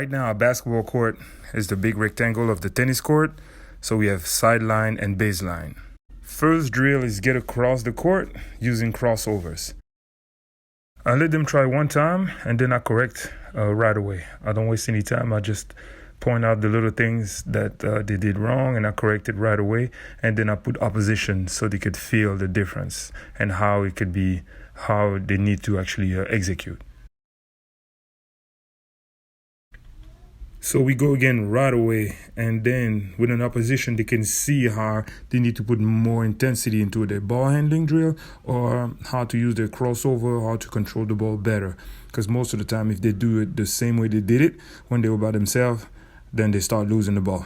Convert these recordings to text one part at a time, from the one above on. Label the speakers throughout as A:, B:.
A: right now, our basketball court is the big rectangle of the tennis court. So we have sideline and baseline. First drill is get across the court using crossovers. I let them try one time and then I correct right away. I don't waste any time. I just point out the little things that they did wrong and I correct it right away. And then I put opposition so they could feel the difference and how it could be, how they need to actually execute. So we go again right away, and then with an opposition, they can see how they need to put more intensity into their ball handling drill or how to use their crossover, how to control the ball better. Because most of the time, if they do it the same way they did it when they were by themselves, then they start losing the ball.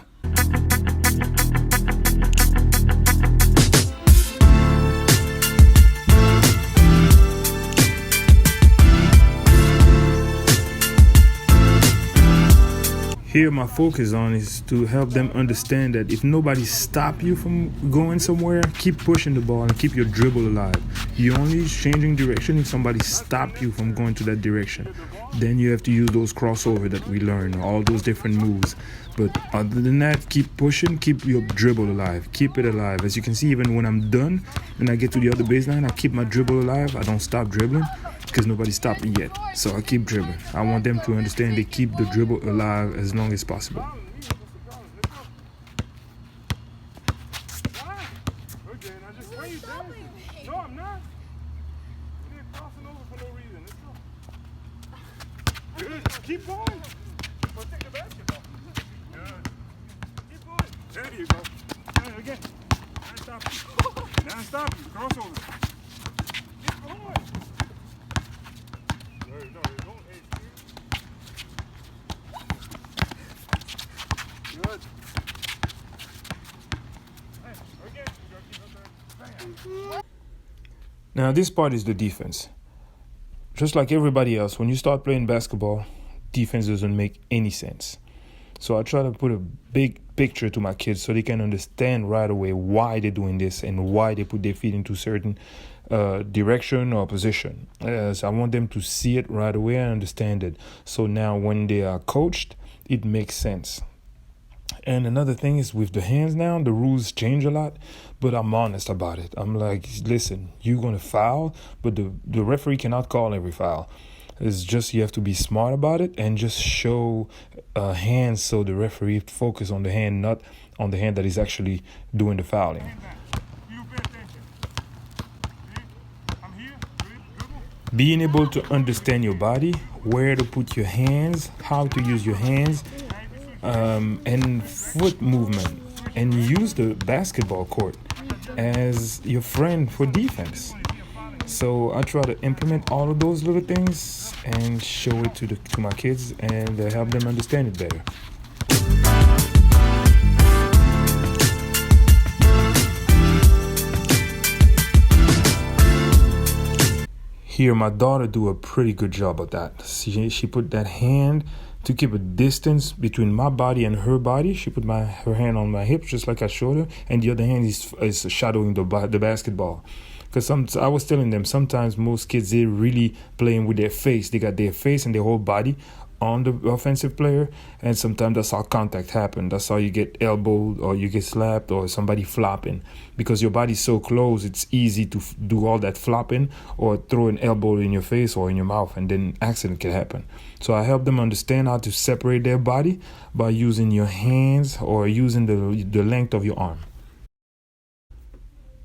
A: Here my focus on is to help them understand that if nobody stop you from going somewhere, keep pushing the ball and keep your dribble alive. You're only changing direction if somebody stop you from going to that direction. Then you have to use those crossover that we learned, all those different moves. But other than that, keep pushing, keep your dribble alive, keep it alive. As you can see, even when I'm done and I get to the other baseline, I keep my dribble alive. I don't stop dribbling because nobody stopped me yet. So I keep dribbling. I want them to understand they keep the dribble alive as long as possible.
B: No, I'm not. You're crossing over for no reason. Let's go. Good. Keep going. Let's take the basketball. Good. Keep going. There you go. Good. Again. Now stop you. Now stop you. Crossover. Keep going. No, don't. Good. Again.
A: Now this part is the defense. Just like everybody else, when you start playing basketball, defense doesn't make any sense. So I try to put a big picture to my kids so they can understand right away why they're doing this and why they put their feet into certain direction or position. So I want them to see it right away and understand it. So now when they are coached, it makes sense. And another thing is with the hands now, the rules change a lot, but I'm honest about it. I'm like, listen, you're going to foul, but the referee cannot call every foul. It's just you have to be smart about it and just show hands so the referee focus on the hand, not on the hand that is actually doing the fouling. Being able to understand your body, where to put your hands, how to use your hands, and foot movement, and use the basketball court as your friend for defense. So I try to implement all of those little things and show it to my kids and help them understand it better. Here, my daughter do a pretty good job of that. She put that hand to keep a distance between my body and her body. She put her hand on my hip, just like I showed her, and the other hand is shadowing the basketball. Because I was telling them, sometimes most kids, they're really playing with their face. They got their face and their whole body on the offensive player, and sometimes that's how contact happens. That's how you get elbowed or you get slapped or somebody flopping. Because your body's so close, it's easy to do all that flopping or throw an elbow in your face or in your mouth, and then accident can happen. So I help them understand how to separate their body by using your hands or using the length of your arm.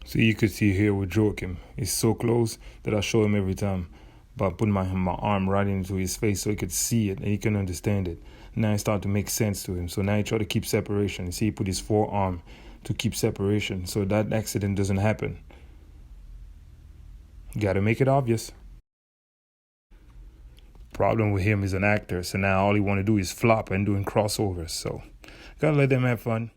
A: So you could see here with Joachim, it's so close that I show him every time by putting my arm right into his face so he could see it and he can understand it. Now it started to make sense to him. So now he try to keep separation. You see, he put his forearm to keep separation so that accident doesn't happen. You got to make it obvious. Problem with him is an actor, so now all he want to do is flop and doing crossovers. So gotta let them have fun.